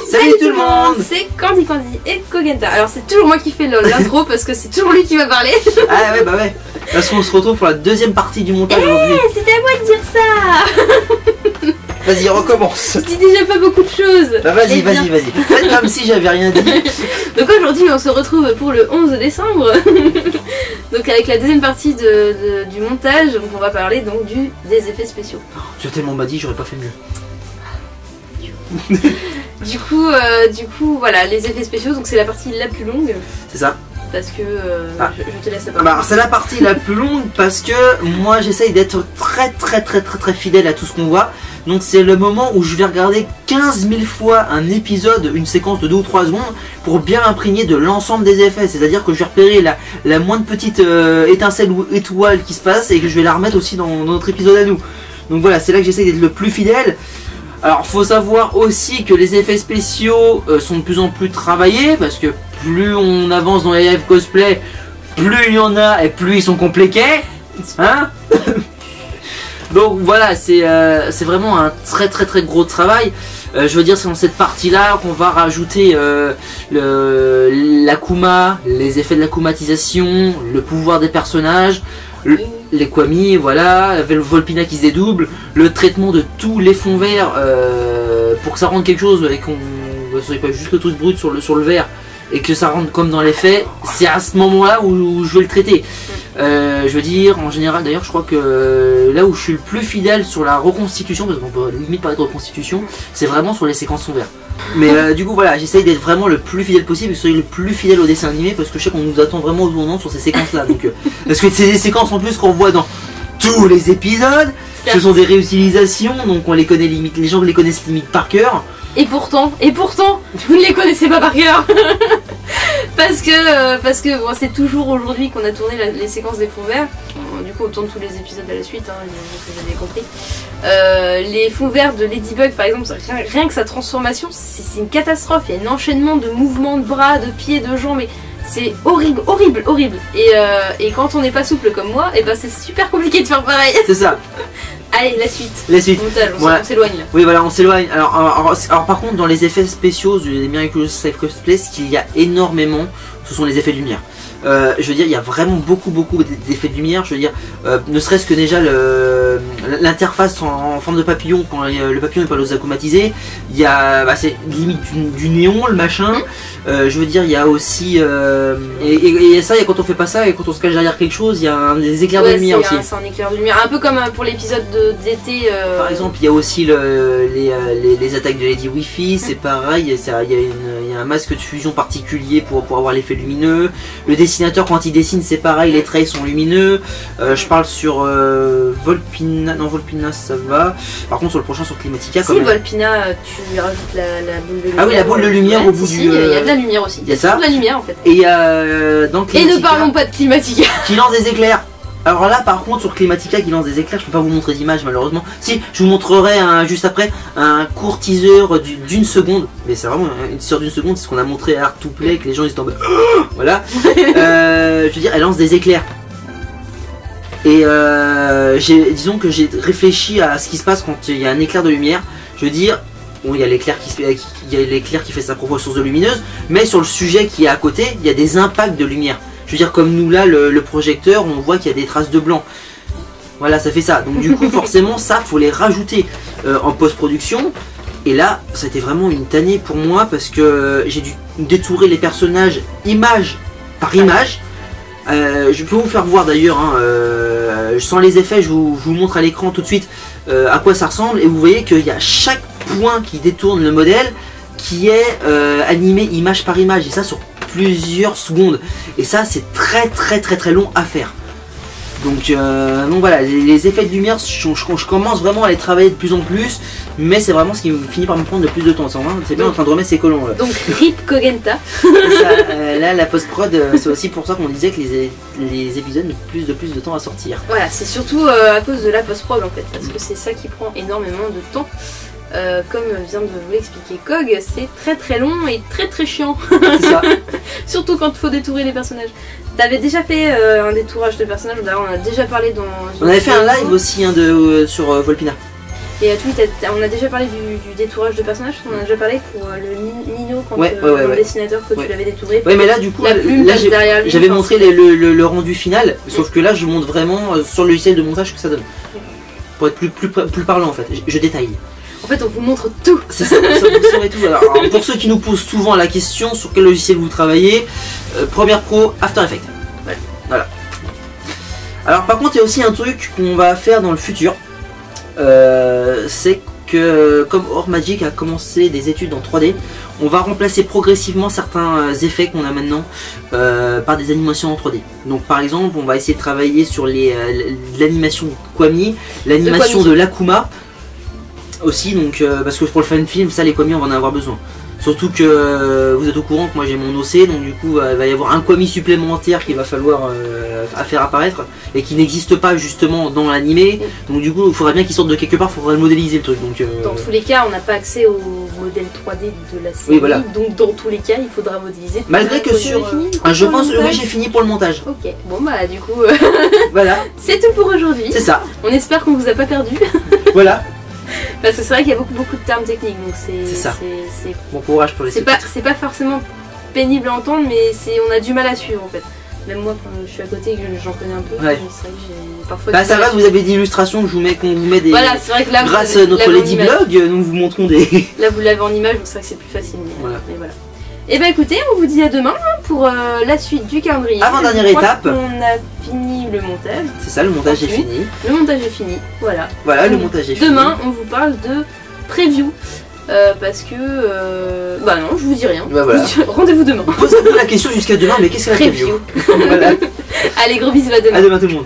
Salut tout le monde. C'est Candy et Kogenta. Alors c'est toujours moi qui fais l'intro parce que c'est toujours lui qui va parler. Ah ouais bah ouais. Parce qu'on se retrouve pour la deuxième partie du montage aujourd'hui. C'était à moi de dire ça. Vas-y recommence. Je dis déjà pas beaucoup de choses. Bah vas-y. Faites comme si j'avais rien dit. Donc aujourd'hui on se retrouve pour le 11 décembre. Donc avec la deuxième partie du montage, donc on va parler donc des effets spéciaux. Oh, tu as tellement dit, j'aurais pas fait mieux. Du coup voilà, les effets spéciaux, donc c'est la partie la plus longue. C'est ça. Parce que je te laisse la partie. Bah, c'est la partie la plus longue parce que moi j'essaye d'être très fidèle à tout ce qu'on voit. Donc c'est le moment où je vais regarder 15 000 fois un épisode, une séquence de 2 ou 3 secondes pour bien imprégner de l'ensemble des effets. C'est-à-dire que je vais repérer la moindre petite étincelle ou étoile qui se passe et que je vais la remettre aussi dans notre épisode à nous. Donc voilà, c'est là que j'essaye d'être le plus fidèle. Alors faut savoir aussi que les effets spéciaux sont de plus en plus travaillés parce que plus on avance dans les live cosplay, plus il y en a et plus ils sont compliqués, hein. Donc voilà, c'est vraiment un très gros travail. Je veux dire, c'est dans cette partie-là qu'on va rajouter l'Akuma, les effets de l'akumatisation, le pouvoir des personnages, les Kwami, voilà, le Volpina qui se dédouble, le traitement de tous les fonds verts pour que ça rende quelque chose et qu'on ne soit pas juste le truc brut sur le verre et que ça rende comme dans les faits. C'est à ce moment-là où je vais le traiter. Je veux dire, en général, d'ailleurs, je crois que là où je suis le plus fidèle sur la reconstitution, parce qu'on peut limite parler de reconstitution, c'est vraiment sur les séquences fonds verts. Mais du coup, voilà, j'essaye d'être vraiment le plus fidèle possible, et que soyez le plus fidèle au dessin animé, parce que je sais qu'on nous attend vraiment au tournant sur ces séquences-là. Donc, parce que c'est des séquences en plus qu'on voit dans tous les épisodes, ce sont des réutilisations, donc on les connaît limite, les gens les connaissent limite par cœur. Et pourtant, vous ne les connaissez pas par cœur. parce que bon, c'est toujours aujourd'hui qu'on a tourné les séquences des fonds verts. Du coup, on tourne tous les épisodes à la suite, hein, vous avez compris. Les fonds verts de Ladybug, par exemple, rien que sa transformation, c'est une catastrophe. Il y a un enchaînement de mouvements de bras, de pieds, de jambes, mais c'est horrible. Et quand on n'est pas souple comme moi, et ben c'est super compliqué de faire pareil. C'est ça. Allez, la suite. Montage, on s'éloigne là. Oui, voilà, on s'éloigne. Alors, par contre, dans les effets spéciaux des Miraculous Live Cosplay, ce qu'il y a énormément, ce sont les effets de lumière. Je veux dire, il y a vraiment beaucoup d'effets de lumière. Je veux dire, ne serait-ce que déjà l'interface en forme de papillon, quand le papillon n'est pas akumatisé, il y a, c'est limite du néon, le machin. Je veux dire, il y a aussi et ça, il y a quand on fait pas ça et quand on se cache derrière quelque chose, il y a des éclairs de lumière aussi. C'est un éclair de lumière, un peu comme pour l'épisode d'été. Par exemple, il y a aussi les attaques de Lady Wi-Fi, c'est pareil. Il y a un masque de fusion particulier pour avoir l'effet lumineux. Le dessinateur, quand il dessine, c'est pareil, les traits sont lumineux. Je parle sur Volpina, non Volpina ça va. Par contre sur le prochain, sur Climatica, si Volpina, tu rajoutes la boule de lumière. Ah oui, la boule de lumière au bout du... Il y a de la lumière aussi. Il y a ça. De la lumière en fait. Et il y a dans Climatica, et ne parlons pas de Climatica qui lance des éclairs. Alors là par contre sur Climatica qui lance des éclairs, je peux pas vous montrer d'image malheureusement. Si, je vous montrerai juste après un court teaser d'une seconde. Mais c'est vraiment une teaser d'une seconde, c'est ce qu'on a montré à Art to Play, que les gens ils étaient en mode voilà. Je veux dire, elle lance des éclairs. Et disons que j'ai réfléchi à ce qui se passe quand il y a un éclair de lumière. Je veux dire, bon, il y a l'éclair qui fait sa propre source de lumineuse, mais sur le sujet qui est à côté, il y a des impacts de lumière. Je veux dire, comme nous là, le projecteur, on voit qu'il y a des traces de blanc. Voilà, ça fait ça. Donc du coup, forcément, ça, faut les rajouter en post-production. Et là, ça a été vraiment une tannée pour moi parce que j'ai dû détourer les personnages image par image. Je peux vous faire voir d'ailleurs, hein, sans les effets, je vous montre à l'écran tout de suite à quoi ça ressemble. Et vous voyez qu'il y a chaque point qui détourne le modèle qui est animé image par image. Et ça sur plusieurs secondes. Et ça, c'est très long à faire. Donc voilà, les effets de lumière, je commence vraiment à les travailler de plus en plus, mais c'est vraiment ce qui finit par me prendre de plus de temps. C'est bien en train de remettre ses colons là. Donc RIP Kogenta. Là, la post-prod, c'est aussi pour ça qu'on disait que les épisodes mettent plus de temps à sortir. Voilà, c'est surtout à cause de la post-prod en fait, parce que c'est ça qui prend énormément de temps. Comme vient de vous l'expliquer Kog, c'est très long et très chiant. C'est ça. Surtout quand il faut détourer les personnages. T'avais déjà fait un détourage de personnages, d'ailleurs on a déjà parlé dans... On avait fait un live aussi hein, sur Volpina. Et à tout, on a déjà parlé du détourage de personnages, on en a déjà parlé pour le Nino quand le dessinateur que tu l'avais détouré. Ouais, mais là du coup, là j'avais montré le rendu final, sauf que là je montre vraiment sur le logiciel de montage que ça donne. Pour être plus parlant en fait, je détaille. En fait, on vous montre tout. C'est ça, vous saurez tout. Alors, pour ceux qui nous posent souvent la question sur quel logiciel vous travaillez, Premiere Pro, After Effects. Voilà. Alors par contre, il y a aussi un truc qu'on va faire dans le futur. C'est que comme Ormagic a commencé des études en 3D, on va remplacer progressivement certains effets qu'on a maintenant par des animations en 3D. Donc par exemple, on va essayer de travailler sur l'animation Kwami, l'animation de l'Akuma aussi, donc parce que pour le fan film, ça les Kwami on va en avoir besoin. Surtout que vous êtes au courant que moi j'ai mon OC, donc du coup il va y avoir un Kwami supplémentaire qu'il va falloir faire apparaître et qui n'existe pas justement dans l'animé. Donc du coup il faudra bien qu'il sorte de quelque part, il faudra le modéliser le truc. Donc, dans tous les cas on n'a pas accès au modèle 3D de la série, voilà. Donc dans tous les cas il faudra modéliser. Malgré que sur... je pense que oui, j'ai fini pour le montage. Ok, bon bah du coup voilà. C'est tout pour aujourd'hui. C'est ça. On espère qu'on vous a pas perdu. Voilà. Parce que c'est vrai qu'il y a beaucoup de termes techniques, donc c'est ça. Bon courage pour les sous-titres. C'est pas forcément pénible à entendre, mais on a du mal à suivre en fait. Même moi quand je suis à côté, j'en connais un peu, c'est vrai que j'ai parfois... Bah ça va, vous avez des illustrations qu'on vous met des... Voilà, c'est vrai que là... Grâce à notre Lady Blog, nous vous montrons des... Là vous l'avez en image, donc c'est vrai que c'est plus facile, mais voilà. Et bah écoutez, on vous dit à demain pour la suite du calendrier. Avant-dernière étape. On a fini le montage. C'est ça, le montage est fini. Le montage est fini, voilà. Voilà, le montage est fini. Demain, on vous parle de preview. Parce que... bah non, je vous dis rien. Bah voilà. Rendez-vous demain. Posez-vous la question jusqu'à demain, mais qu'est-ce que la preview? Voilà. Allez, gros bisous, à demain. À demain tout le monde.